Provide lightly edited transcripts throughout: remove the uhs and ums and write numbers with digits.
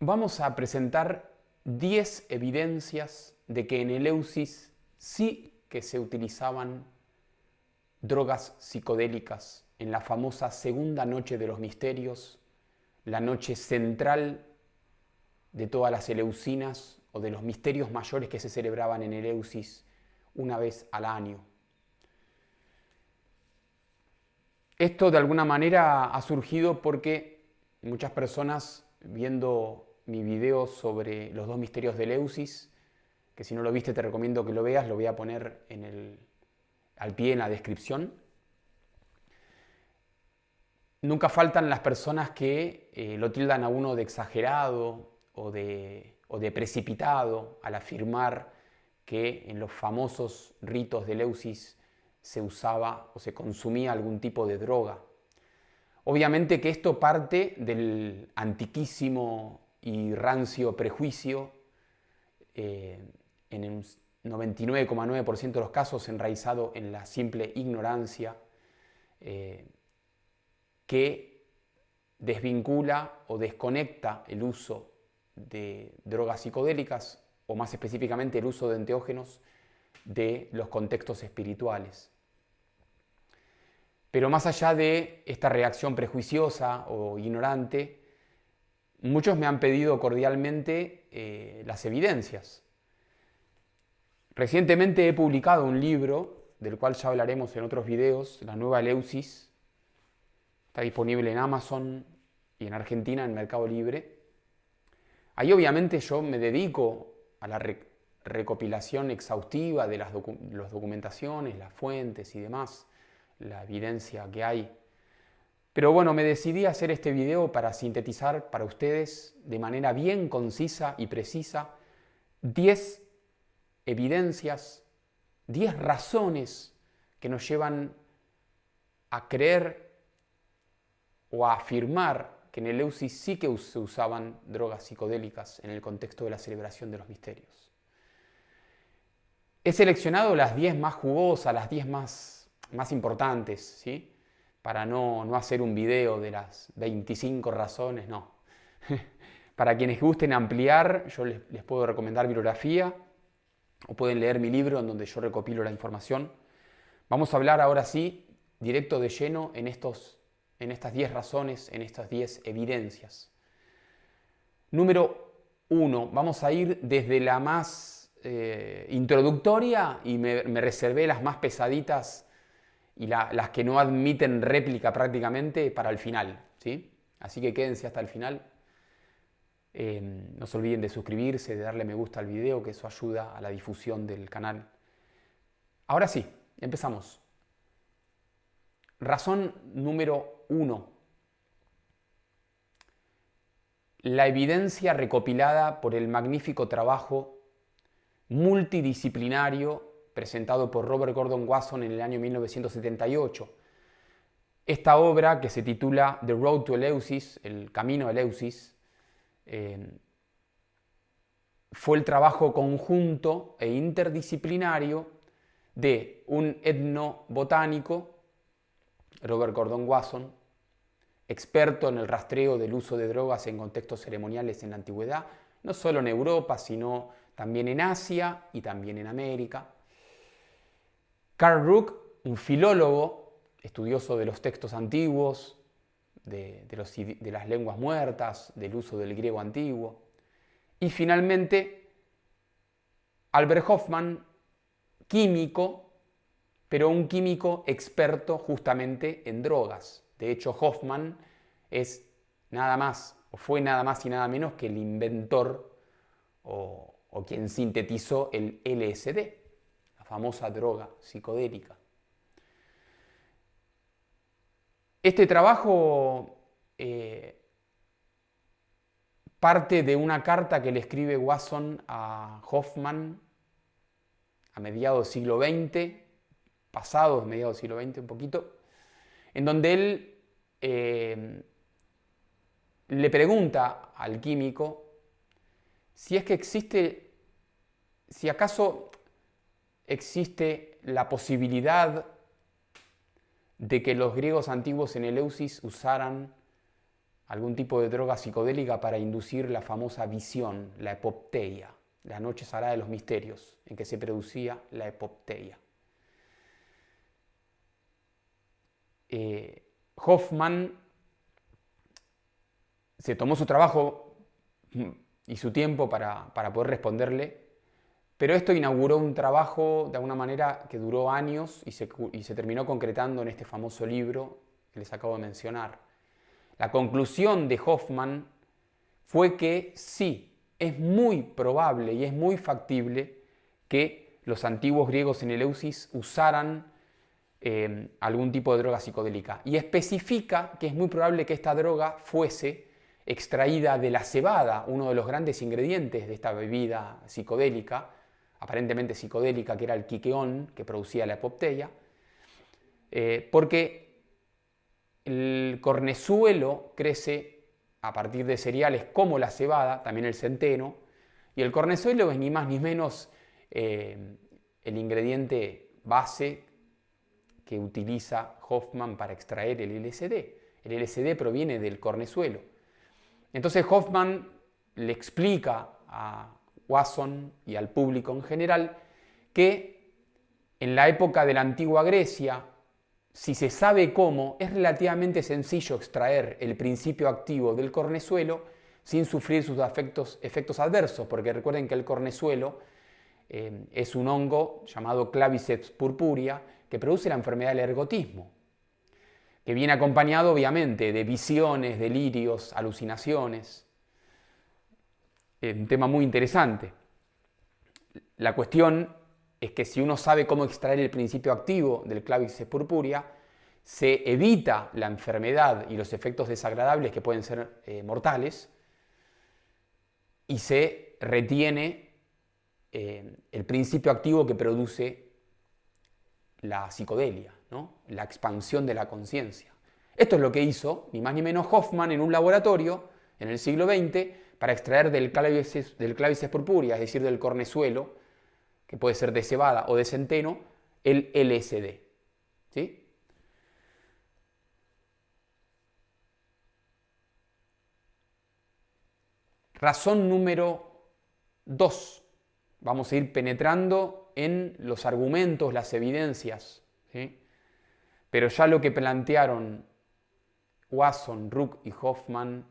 Vamos a presentar 10 evidencias de que en Eleusis sí que se utilizaban drogas psicodélicas en la famosa segunda noche de los misterios, la noche central de todas las eleusinas o de los misterios mayores que se celebraban en Eleusis una vez al año. Esto de alguna manera ha surgido porque muchas personas, viendo mi video sobre los dos misterios de Eleusis, que si no lo viste te recomiendo que lo veas, lo voy a poner al pie en la descripción. Nunca faltan las personas que lo tildan a uno de exagerado o de precipitado al afirmar que en los famosos ritos de Eleusis se usaba o se consumía algún tipo de droga. Obviamente que esto parte del antiquísimo y rancio prejuicio, en un 99,9% de los casos enraizado en la simple ignorancia, que desvincula o desconecta el uso de drogas psicodélicas, o más específicamente el uso de enteógenos, de los contextos espirituales. Pero más allá de esta reacción prejuiciosa o ignorante, muchos me han pedido cordialmente las evidencias. Recientemente he publicado un libro, del cual ya hablaremos en otros videos, La Nueva Eleusis. Está disponible en Amazon y en Argentina en Mercado Libre. Ahí obviamente yo me dedico a la recopilación exhaustiva de las documentaciones, las fuentes y demás, la evidencia que hay. Pero bueno, me decidí a hacer este video para sintetizar para ustedes de manera bien concisa y precisa 10 evidencias, 10 razones que nos llevan a creer o a afirmar que en Eleusis sí que se usaban drogas psicodélicas en el contexto de la celebración de los misterios. He seleccionado las 10 más jugosas, las 10 más importantes, ¿sí? Para no hacer un video de las 25 razones, no. Para quienes gusten ampliar, yo les puedo recomendar bibliografía o pueden leer mi libro en donde yo recopilo la información. Vamos a hablar ahora sí, directo de lleno en estas 10 razones, en estas 10 evidencias. Número 1, vamos a ir desde la más introductoria y me reservé las más pesaditas y las que no admiten réplica prácticamente para el final, ¿sí? Así que quédense hasta el final. No se olviden de suscribirse, de darle me gusta al video, que eso ayuda a la difusión del canal. Ahora sí, empezamos. Razón número 1. La evidencia recopilada por el magnífico trabajo multidisciplinario presentado por Robert Gordon Wasson en el año 1978. Esta obra, que se titula The Road to Eleusis, El Camino a Eleusis, fue el trabajo conjunto e interdisciplinario de un etnobotánico, Robert Gordon Wasson, experto en el rastreo del uso de drogas en contextos ceremoniales en la antigüedad, no solo en Europa, sino también en Asia y también en América. Carl Ruck, un filólogo, estudioso de los textos antiguos, de las lenguas muertas, del uso del griego antiguo. Y finalmente, Albert Hofmann, químico, pero un químico experto justamente en drogas. De hecho, Hofmann es nada más, o fue nada más y nada menos que el inventor o quien sintetizó el LSD, la famosa droga psicodélica. Este trabajo parte de una carta que le escribe Wasson a Hofmann a mediados del siglo XX, pasados mediados del siglo XX un poquito, en donde él le pregunta al químico si es que existe, si acaso existe la posibilidad de que los griegos antiguos en Eleusis usaran algún tipo de droga psicodélica para inducir la famosa visión, la epopteia, la noche sagrada de los misterios, en que se producía la epopteia. Hoffman se tomó su trabajo y su tiempo para poder responderle, pero esto inauguró un trabajo de alguna manera que duró años y se terminó concretando en este famoso libro que les acabo de mencionar. La conclusión de Hoffman fue que sí, es muy probable y es muy factible que los antiguos griegos en Eleusis usaran algún tipo de droga psicodélica. Y especifica que es muy probable que esta droga fuese extraída de la cebada, uno de los grandes ingredientes de esta bebida psicodélica, aparentemente psicodélica, que era el quiqueón, que producía la epopteia, porque el cornezuelo crece a partir de cereales como la cebada, también el centeno, y el cornezuelo es ni más ni menos el ingrediente base que utiliza Hoffman para extraer el LSD. El LSD proviene del cornezuelo. Entonces Hoffman le explica a Wasson y al público en general que en la época de la antigua Grecia, si se sabe cómo, es relativamente sencillo extraer el principio activo del cornezuelo sin sufrir sus efectos adversos, porque recuerden que el cornezuelo es un hongo llamado Claviceps purpurea que produce la enfermedad del ergotismo, que viene acompañado obviamente de visiones, delirios, alucinaciones. Un tema muy interesante. La cuestión es que si uno sabe cómo extraer el principio activo del Claviceps purpurea, se evita la enfermedad y los efectos desagradables que pueden ser mortales y se retiene el principio activo que produce la psicodelia, ¿no? La expansión de la conciencia. Esto es lo que hizo, ni más ni menos, Hoffman en un laboratorio en el siglo XX para extraer del Claviceps purpurea, es decir, del cornezuelo, que puede ser de cebada o de centeno, el LSD. ¿Sí? Razón número 2. Vamos a ir penetrando en los argumentos, las evidencias, ¿sí? Pero ya lo que plantearon Wasson, Rook y Hoffman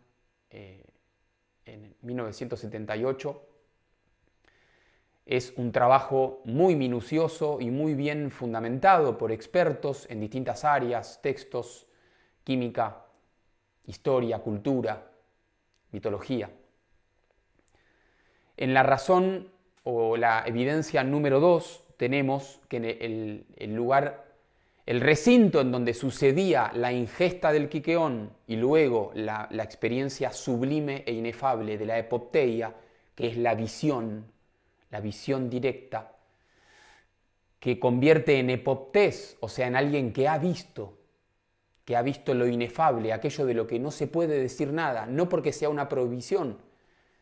en 1978 es un trabajo muy minucioso y muy bien fundamentado por expertos en distintas áreas, textos, química, historia, cultura, mitología. En la razón o la evidencia número 2 tenemos que el recinto en donde sucedía la ingesta del quiqueón y luego la experiencia sublime e inefable de la epopteia, que es la visión directa, que convierte en epoptés, o sea, en alguien que ha visto lo inefable, aquello de lo que no se puede decir nada, no porque sea una prohibición,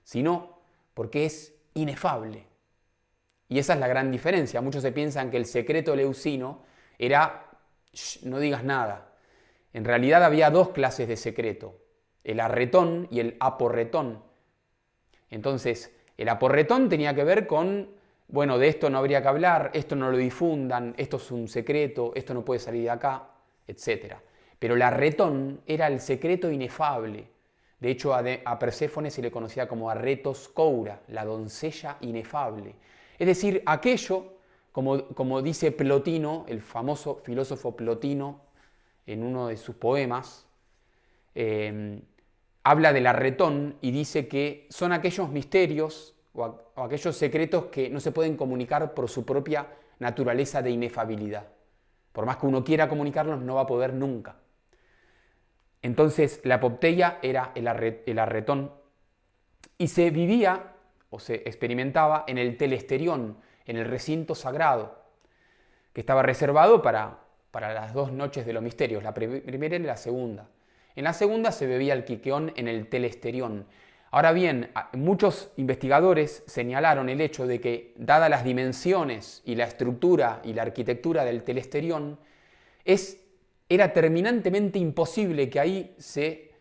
sino porque es inefable. Y esa es la gran diferencia. Muchos se piensan que el secreto leucino era no digas nada. En realidad había dos clases de secreto, el arretón y el aporretón. Entonces, el aporretón tenía que ver con, bueno, de esto no habría que hablar, esto no lo difundan, esto es un secreto, esto no puede salir de acá, etc. Pero el arretón era el secreto inefable. De hecho, a Perséfone se le conocía como arretos koura, la doncella inefable. Es decir, aquello, como dice Plotino, el famoso filósofo Plotino, en uno de sus poemas, habla del arretón y dice que son aquellos misterios o aquellos secretos que no se pueden comunicar por su propia naturaleza de inefabilidad. Por más que uno quiera comunicarlos, no va a poder nunca. Entonces, la epopteia era el arretón y se vivía o se experimentaba en el telesterión, en el recinto sagrado, que estaba reservado para las dos noches de los misterios, la primera y la segunda. En la segunda se bebía el quiqueón en el telesterión. Ahora bien, muchos investigadores señalaron el hecho de que, dadas las dimensiones y la estructura y la arquitectura del telesterión, era terminantemente imposible que ahí se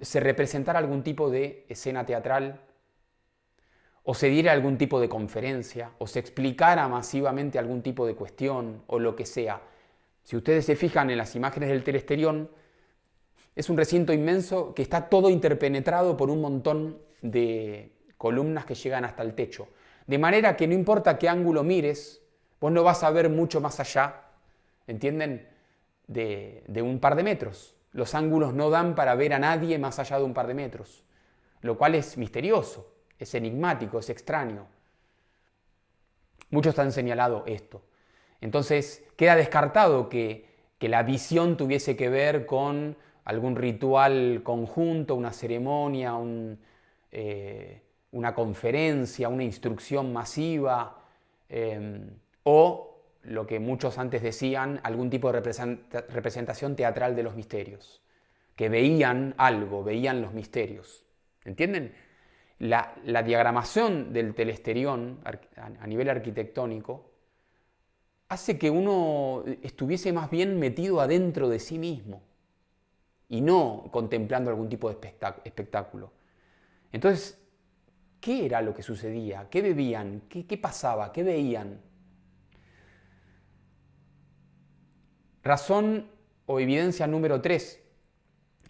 se representara algún tipo de escena teatral, o se diera algún tipo de conferencia, o se explicara masivamente algún tipo de cuestión, o lo que sea. Si ustedes se fijan en las imágenes del telesterión, es un recinto inmenso que está todo interpenetrado por un montón de columnas que llegan hasta el techo. De manera que no importa qué ángulo mires, vos no vas a ver mucho más allá, ¿entienden?, de un par de metros. Los ángulos no dan para ver a nadie más allá de un par de metros, lo cual es misterioso, es enigmático, es extraño. Muchos han señalado esto. Entonces queda descartado que la visión tuviese que ver con algún ritual conjunto, una ceremonia, una conferencia, una instrucción masiva, o lo que muchos antes decían, algún tipo de representación teatral de los misterios, que veían algo, veían los misterios. ¿Entienden? La diagramación del telesterión a nivel arquitectónico hace que uno estuviese más bien metido adentro de sí mismo y no contemplando algún tipo de espectáculo. Entonces, ¿qué era lo que sucedía? ¿Qué bebían? ¿Qué pasaba? ¿Qué veían? Razón o evidencia número 3.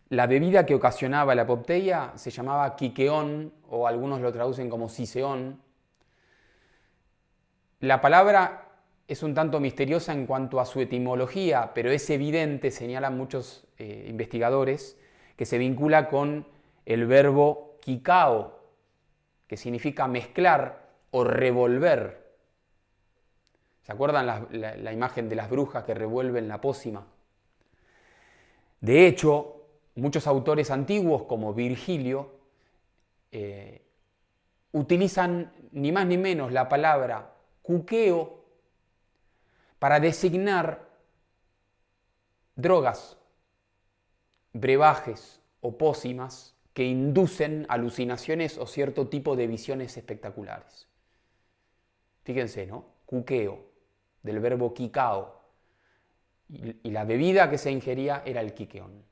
La bebida que ocasionaba la apoplejía se llamaba quiqueón, o algunos lo traducen como ciseón. La palabra es un tanto misteriosa en cuanto a su etimología, pero es evidente, señalan muchos investigadores, que se vincula con el verbo quicao, que significa mezclar o revolver. ¿Se acuerdan la imagen de las brujas que revuelven la pócima? De hecho, muchos autores antiguos, como Virgilio, utilizan ni más ni menos la palabra cuqueo para designar drogas, brebajes o pócimas que inducen alucinaciones o cierto tipo de visiones espectaculares. Fíjense, ¿no? Cuqueo, del verbo quicao, y la bebida que se ingería era el quiqueón.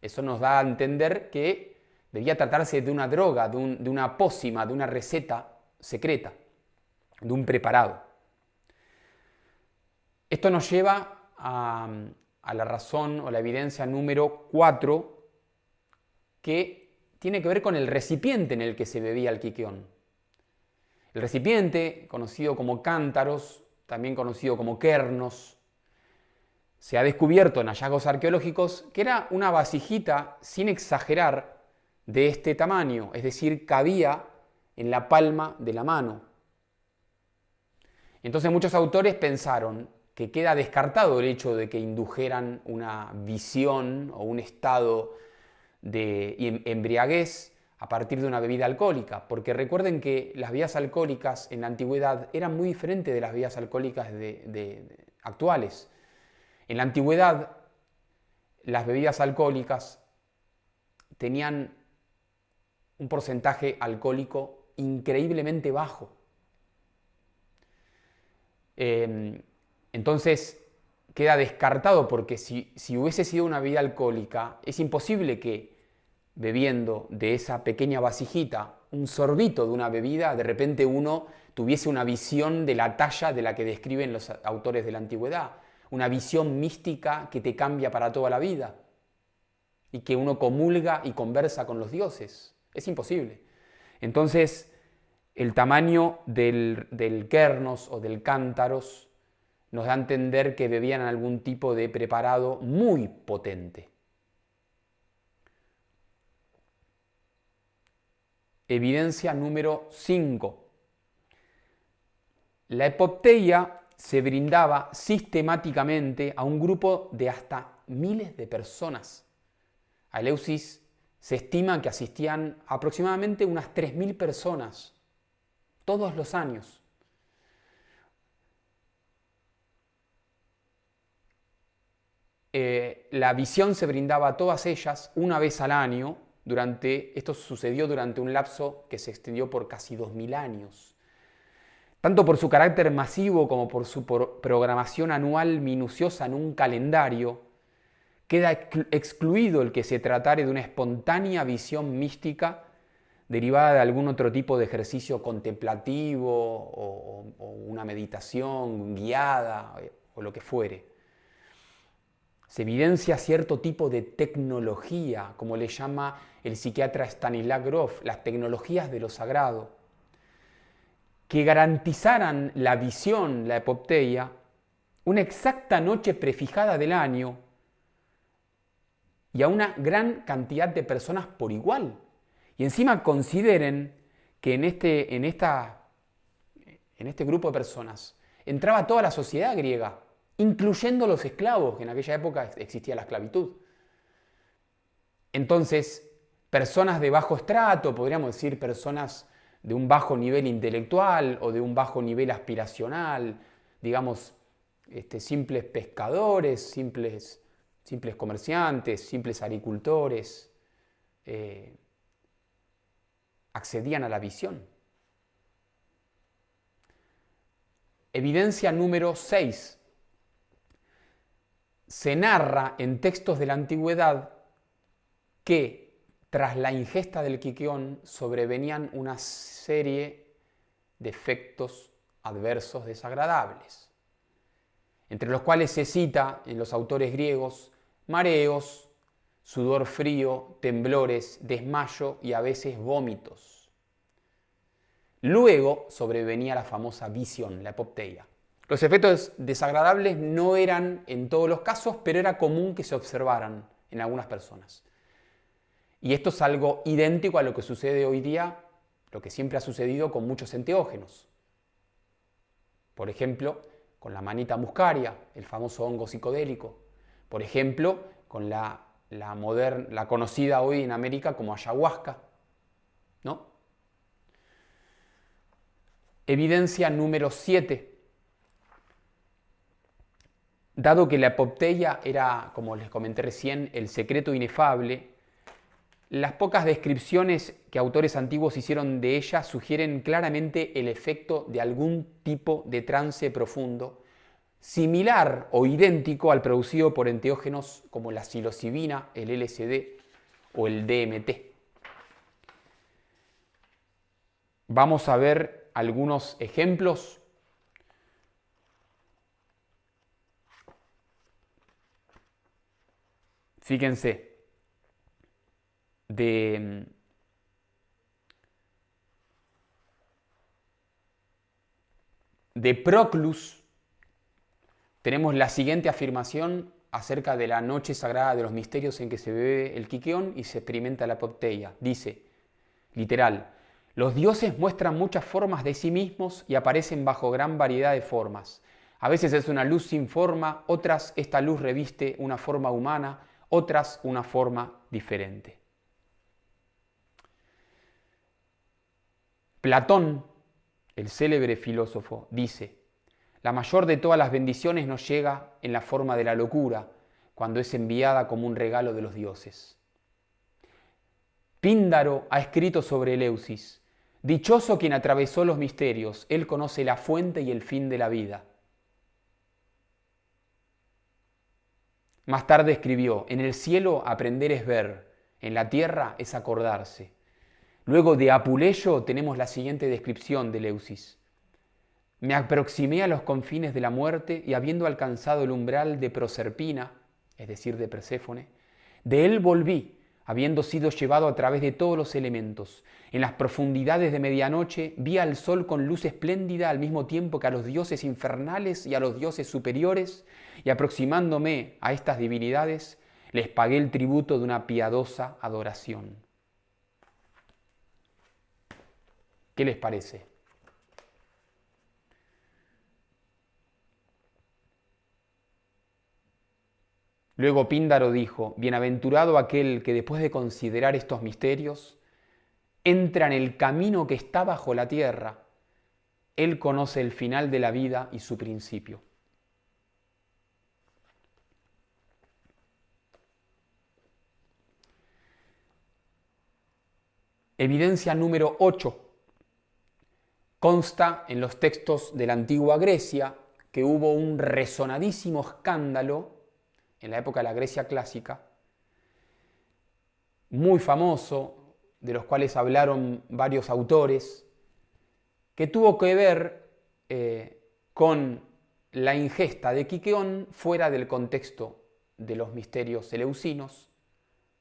Eso nos da a entender que debía tratarse de una droga, de una pócima, de una receta secreta, de un preparado. Esto nos lleva a la razón o la evidencia número 4, que tiene que ver con el recipiente en el que se bebía el quiqueón. El recipiente, conocido como cántaros, también conocido como quernos, se ha descubierto en hallazgos arqueológicos que era una vasijita, sin exagerar, de este tamaño, es decir, cabía en la palma de la mano. Entonces muchos autores pensaron que queda descartado el hecho de que indujeran una visión o un estado de embriaguez a partir de una bebida alcohólica, porque recuerden que las bebidas alcohólicas en la antigüedad eran muy diferentes de las bebidas alcohólicas actuales. En la antigüedad, las bebidas alcohólicas tenían un porcentaje alcohólico increíblemente bajo. Entonces queda descartado, porque si hubiese sido una bebida alcohólica, es imposible que bebiendo de esa pequeña vasijita un sorbito de una bebida, de repente uno tuviese una visión de la talla de la que describen los autores de la antigüedad, una visión mística que te cambia para toda la vida y que uno comulga y conversa con los dioses. Es imposible. Entonces, el tamaño del quernos o del cántaros nos da a entender que bebían algún tipo de preparado muy potente. Evidencia número 5. La epopteia se brindaba sistemáticamente a un grupo de hasta miles de personas. A Eleusis se estima que asistían aproximadamente unas 3.000 personas todos los años. La visión se brindaba a todas ellas una vez al año. Esto sucedió durante un lapso que se extendió por casi 2.000 años. Tanto por su carácter masivo como por su programación anual minuciosa en un calendario, Queda excluido el que se tratare de una espontánea visión mística derivada de algún otro tipo de ejercicio contemplativo o una meditación guiada o lo que fuere. Se evidencia cierto tipo de tecnología, como le llama el psiquiatra Stanislav Grof, las tecnologías de lo sagrado, que garantizaran la visión, la epopteia, una exacta noche prefijada del año y a una gran cantidad de personas por igual. Y encima consideren que en este grupo de personas entraba toda la sociedad griega, incluyendo los esclavos, que en aquella época existía la esclavitud. Entonces, personas de bajo estrato, podríamos decir personas de un bajo nivel intelectual o de un bajo nivel aspiracional, digamos, simples pescadores, simples comerciantes, simples agricultores, accedían a la visión. Evidencia número 6. Se narra en textos de la antigüedad que tras la ingesta del quiqueón sobrevenían una serie de efectos adversos desagradables, entre los cuales se cita en los autores griegos mareos, sudor frío, temblores, desmayo y a veces vómitos. Luego sobrevenía la famosa visión, la epopteia. Los efectos desagradables no eran en todos los casos, pero era común que se observaran en algunas personas. Y esto es algo idéntico a lo que sucede hoy día, lo que siempre ha sucedido con muchos enteógenos. Por ejemplo, con la manita muscaria, el famoso hongo psicodélico. Por ejemplo, con la conocida hoy en América como ayahuasca, ¿no? Evidencia número 7. Dado que la epopteia era, como les comenté recién, el secreto inefable, las pocas descripciones que autores antiguos hicieron de ella sugieren claramente el efecto de algún tipo de trance profundo, similar o idéntico al producido por enteógenos como la psilocibina, el LSD o el DMT. Vamos a ver algunos ejemplos. Fíjense, de Proclus tenemos la siguiente afirmación acerca de la noche sagrada de los misterios en que se bebe el quiqueón y se experimenta la epopteia. Dice, literal, los dioses muestran muchas formas de sí mismos y aparecen bajo gran variedad de formas. A veces es una luz sin forma, otras esta luz reviste una forma humana, otras una forma diferente. Platón, el célebre filósofo, dice, la mayor de todas las bendiciones nos llega en la forma de la locura, cuando es enviada como un regalo de los dioses. Píndaro ha escrito sobre Eleusis, dichoso quien atravesó los misterios, él conoce la fuente y el fin de la vida. Más tarde escribió, en el cielo aprender es ver, en la tierra es acordarse. Luego de Apuleyo tenemos la siguiente descripción de Eleusis. Me aproximé a los confines de la muerte y habiendo alcanzado el umbral de Proserpina, es decir, de Perséfone, de él volví, habiendo sido llevado a través de todos los elementos. En las profundidades de medianoche vi al sol con luz espléndida al mismo tiempo que a los dioses infernales y a los dioses superiores, y aproximándome a estas divinidades, les pagué el tributo de una piadosa adoración. ¿Qué les parece? Luego Píndaro dijo, bienaventurado aquel que después de considerar estos misterios, entra en el camino que está bajo la tierra. Él conoce el final de la vida y su principio. Evidencia número 8. Consta en los textos de la antigua Grecia que hubo un resonadísimo escándalo en la época de la Grecia clásica, muy famoso, de los cuales hablaron varios autores, que tuvo que ver con la ingesta de quiqueón fuera del contexto de los misterios eleusinos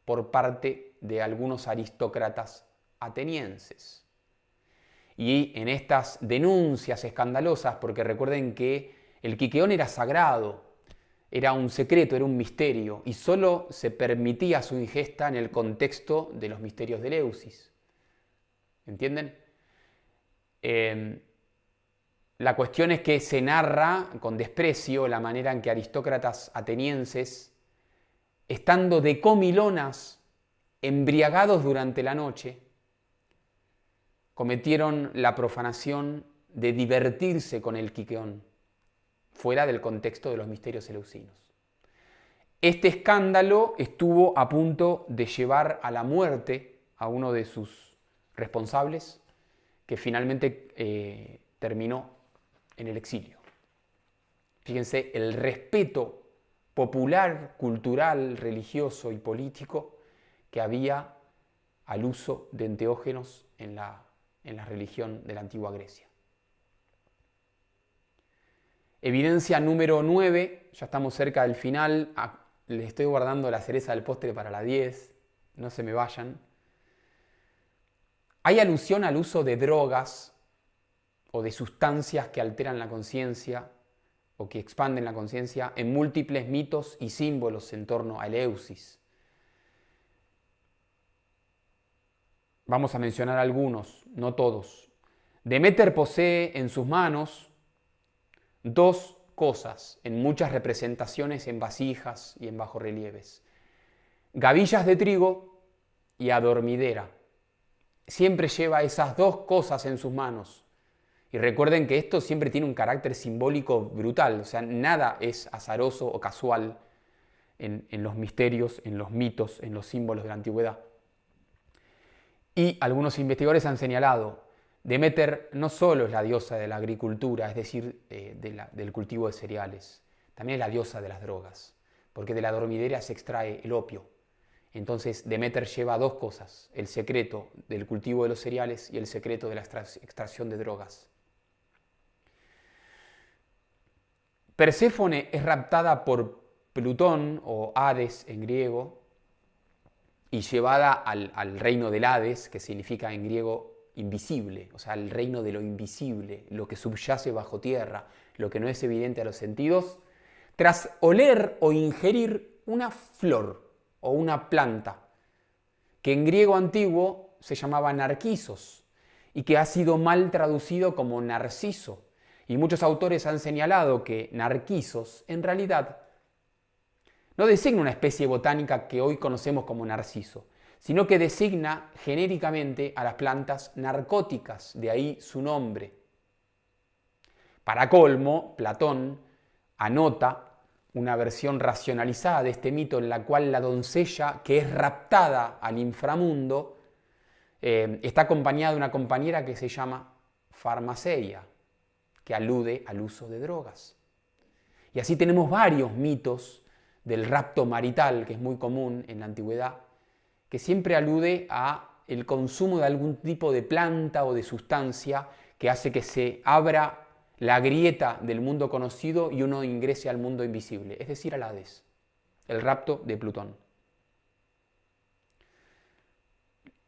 por parte de algunos aristócratas atenienses. Y en estas denuncias escandalosas, porque recuerden que el quiqueón era sagrado, era un secreto, era un misterio, y solo se permitía su ingesta en el contexto de los misterios de Eleusis. ¿Entienden? La cuestión es que se narra con desprecio la manera en que aristócratas atenienses, estando de comilonas, embriagados durante la noche, cometieron la profanación de divertirse con el quiqueón, fuera del contexto de los misterios eleusinos. Este escándalo estuvo a punto de llevar a la muerte a uno de sus responsables, que finalmente terminó en el exilio. Fíjense el respeto popular, cultural, religioso y político que había al uso de enteógenos en la religión de la antigua Grecia. Evidencia número 9, ya estamos cerca del final, les estoy guardando la cereza del postre para la 10, no se me vayan. Hay alusión al uso de drogas o de sustancias que alteran la conciencia o que expanden la conciencia en múltiples mitos y símbolos en torno a Eleusis. Vamos a mencionar algunos, no todos. Deméter posee en sus manos dos cosas en muchas representaciones en vasijas y en bajorrelieves: gavillas de trigo y adormidera. Siempre lleva esas dos cosas en sus manos. Y recuerden que esto siempre tiene un carácter simbólico brutal, o sea, nada es azaroso o casual en los misterios, en los mitos, en los símbolos de la antigüedad. Y algunos investigadores han señalado, Deméter no solo es la diosa de la agricultura, es decir, del cultivo de cereales, también es la diosa de las drogas, porque de la dormidera se extrae el opio. Entonces Deméter lleva dos cosas: el secreto del cultivo de los cereales y el secreto de la extracción de drogas. Perséfone es raptada por Plutón, o Hades en griego, y llevada al reino del Hades, que significa en griego invisible, o sea, el reino de lo invisible, lo que subyace bajo tierra, lo que no es evidente a los sentidos, tras oler o ingerir una flor o una planta, que en griego antiguo se llamaba narquisos y que ha sido mal traducido como narciso. Y muchos autores han señalado que narquisos en realidad no designa una especie botánica que hoy conocemos como narciso, sino que designa genéricamente a las plantas narcóticas, de ahí su nombre. Para colmo, Platón anota una versión racionalizada de este mito en la cual la doncella que es raptada al inframundo está acompañada de una compañera que se llama Farmaceia, que alude al uso de drogas. Y así tenemos varios mitos del rapto marital, que es muy común en la antigüedad, que siempre alude a el consumo de algún tipo de planta o de sustancia que hace que se abra la grieta del mundo conocido y uno ingrese al mundo invisible, es decir, al Hades, el rapto de Plutón.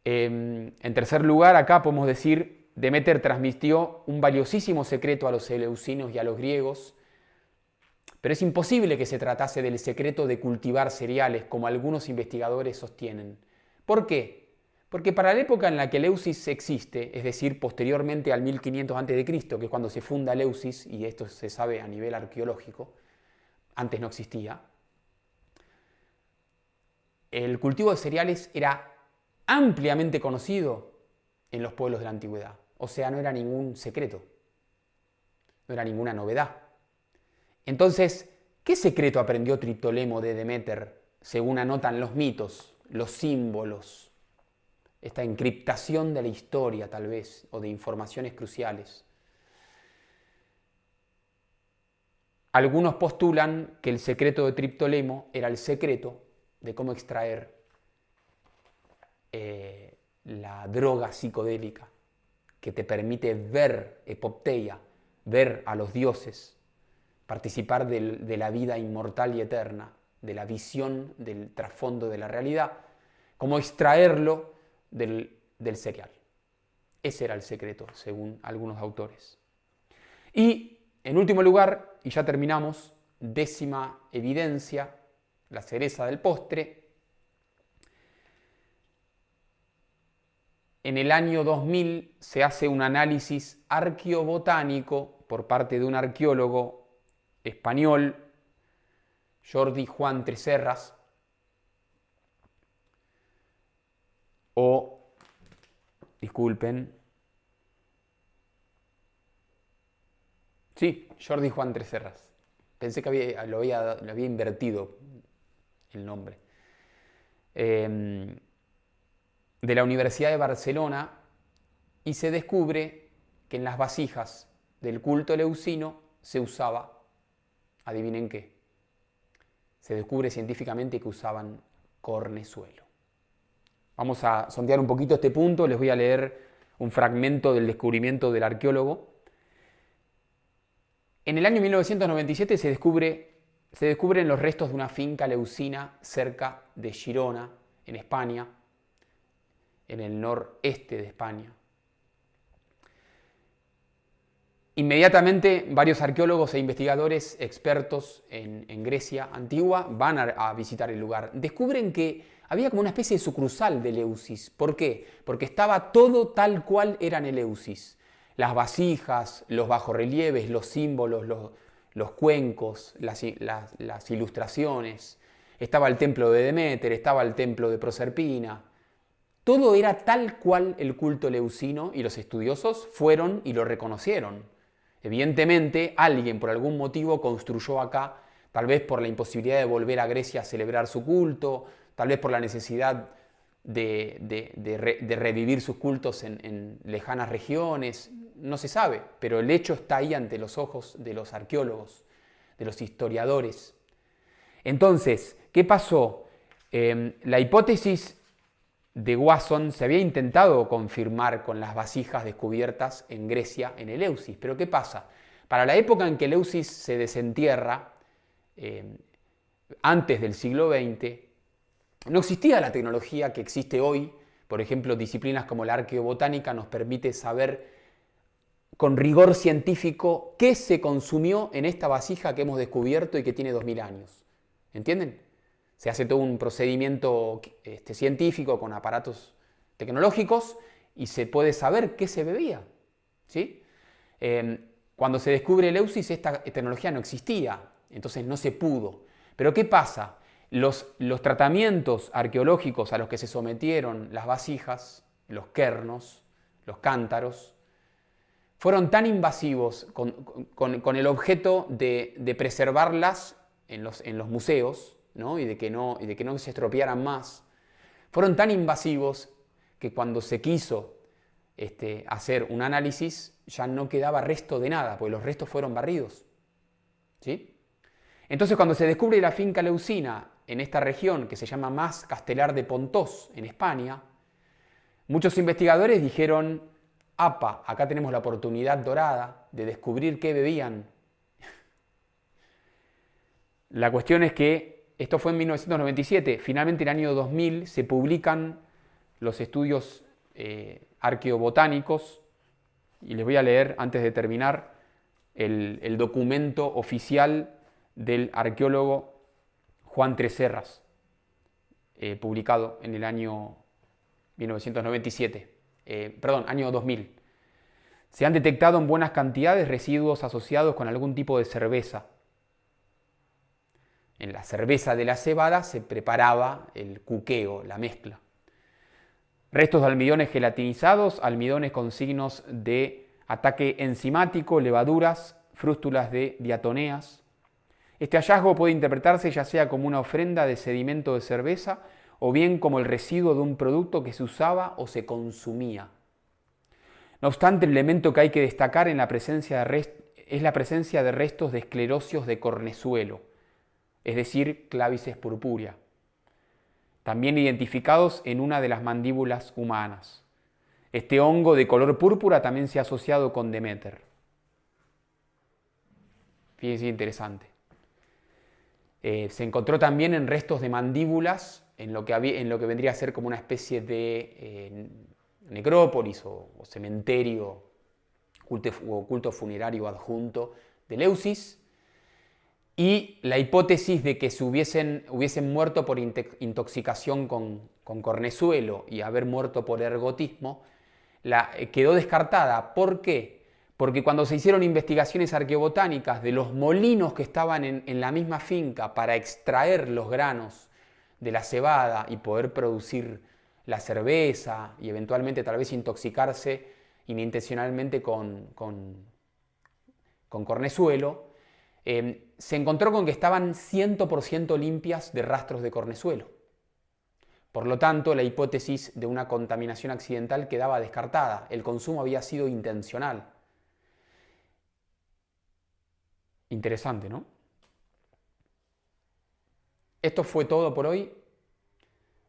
En tercer lugar, acá podemos decir, Deméter transmitió un valiosísimo secreto a los eleusinos y a los griegos, pero es imposible que se tratase del secreto de cultivar cereales, como algunos investigadores sostienen. ¿Por qué? Porque para la época en la que Eleusis existe, es decir, posteriormente al 1500 a.C., que es cuando se funda Eleusis, y esto se sabe a nivel arqueológico, antes no existía, el cultivo de cereales era ampliamente conocido en los pueblos de la antigüedad. O sea, no era ningún secreto, no era ninguna novedad. Entonces, ¿qué secreto aprendió Triptolemo de Deméter, según anotan los mitos, los símbolos, esta encriptación de la historia tal vez, o de informaciones cruciales? algunos postulan que el secreto de Triptolemo era el secreto de cómo extraer la droga psicodélica que te permite ver epopteia, ver a los dioses, participar de la vida inmortal y eterna, de la visión del trasfondo de la realidad, cómo extraerlo del cereal. Ese era el secreto, según algunos autores. Y, en último lugar, y ya terminamos, 10ª evidencia, la cereza del postre. En el año 2000 se hace un análisis arqueobotánico por parte de un arqueólogo español, Jordi Juan Tresserras, Jordi Juan Tresserras. Pensé que lo había invertido el nombre. De la Universidad de Barcelona, y se descubre que en las vasijas del culto eleucino se usaba, adivinen qué, se descubre científicamente que usaban cornezuelo. Vamos a sondear un poquito este punto, les voy a leer un fragmento del descubrimiento del arqueólogo. En el año 1997 se descubren los restos de una finca eleucina cerca de Girona, en España, en el noreste de España. Inmediatamente varios arqueólogos e investigadores expertos en Grecia antigua van a visitar el lugar. Descubren que había como una especie de sucursal de Eleusis. ¿Por qué? Porque estaba todo tal cual era en Eleusis. Las vasijas, los bajorrelieves, los símbolos, los cuencos, las ilustraciones. Estaba el templo de Deméter, estaba el templo de Proserpina. Todo era tal cual el culto eleucino, y los estudiosos fueron y lo reconocieron. Evidentemente, alguien por algún motivo construyó acá, tal vez por la imposibilidad de volver a Grecia a celebrar su culto, tal vez por la necesidad de revivir sus cultos en lejanas regiones, no se sabe, pero el hecho está ahí ante los ojos de los arqueólogos, de los historiadores. Entonces, ¿qué pasó? La hipótesis de Wasson se había intentado confirmar con las vasijas descubiertas en Grecia, en Eleusis. Pero ¿qué pasa? Para la época en que Eleusis se desentierra, antes del siglo XX, no existía la tecnología que existe hoy. Por ejemplo, disciplinas como la arqueobotánica nos permite saber con rigor científico qué se consumió en esta vasija que hemos descubierto y que tiene 2000 años. ¿Entienden? Se hace todo un procedimiento científico con aparatos tecnológicos y se puede saber qué se bebía, ¿sí? Cuando se descubre Eleusis, esta tecnología no existía, entonces no se pudo. Pero ¿qué pasa? Los tratamientos arqueológicos a los que se sometieron las vasijas, los kernos, los cántaros, fueron tan invasivos con el objeto de preservarlas en los museos, ¿no? y de que no se estropearan más, fueron tan invasivos que cuando se quiso hacer un análisis ya no quedaba resto de nada, porque los restos fueron barridos, ¿sí? Entonces, cuando se descubre la finca eleucina en esta región que se llama Mas Castelar de Pontós, en España, muchos investigadores dijeron: "Apa, acá tenemos la oportunidad dorada de descubrir qué bebían". La cuestión es que esto fue en 1997. Finalmente, en el año 2000, se publican los estudios arqueobotánicos, y les voy a leer, antes de terminar, el documento oficial del arqueólogo Juan Tresserras, publicado en el año 1997, año 2000. Se han detectado en buenas cantidades residuos asociados con algún tipo de cerveza. En la cerveza de la cebada se preparaba el cuqueo, la mezcla. Restos de almidones gelatinizados, almidones con signos de ataque enzimático, levaduras, frústulas de diatoneas. Este hallazgo puede interpretarse ya sea como una ofrenda de sedimento de cerveza o bien como el residuo de un producto que se usaba o se consumía. No obstante, el elemento que hay que destacar en la presencia es la presencia de restos de esclerosios de cornezuelo, es decir, clavices purpúrea, también identificados en una de las mandíbulas humanas. Este hongo de color púrpura también se ha asociado con Deméter. Fíjense, interesante. Se encontró también en restos de mandíbulas, en lo que vendría a ser como una especie de necrópolis o cementerio o culto funerario adjunto de Leucis. Y la hipótesis de que se hubiesen muerto por intoxicación con cornezuelo y haber muerto por ergotismo, quedó descartada. ¿Por qué? Porque cuando se hicieron investigaciones arqueobotánicas de los molinos que estaban en la misma finca para extraer los granos de la cebada y poder producir la cerveza y eventualmente tal vez intoxicarse inintencionalmente con cornezuelo, se encontró con que estaban 100% limpias de rastros de cornezuelo. Por lo tanto, la hipótesis de una contaminación accidental quedaba descartada. El consumo había sido intencional. Interesante, ¿no? Esto fue todo por hoy.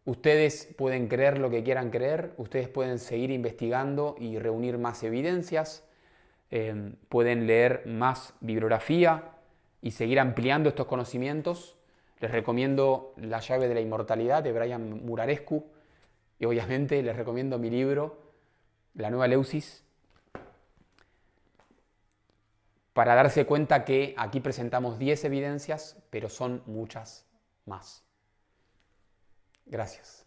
Ustedes pueden creer lo que quieran creer, ustedes pueden seguir investigando y reunir más evidencias, pueden leer más bibliografía y seguir ampliando estos conocimientos. Les recomiendo La llave de la inmortalidad de Brian Muraresku y obviamente les recomiendo mi libro, La nueva Leucis, para darse cuenta que aquí presentamos 10 evidencias, pero son muchas más. Gracias.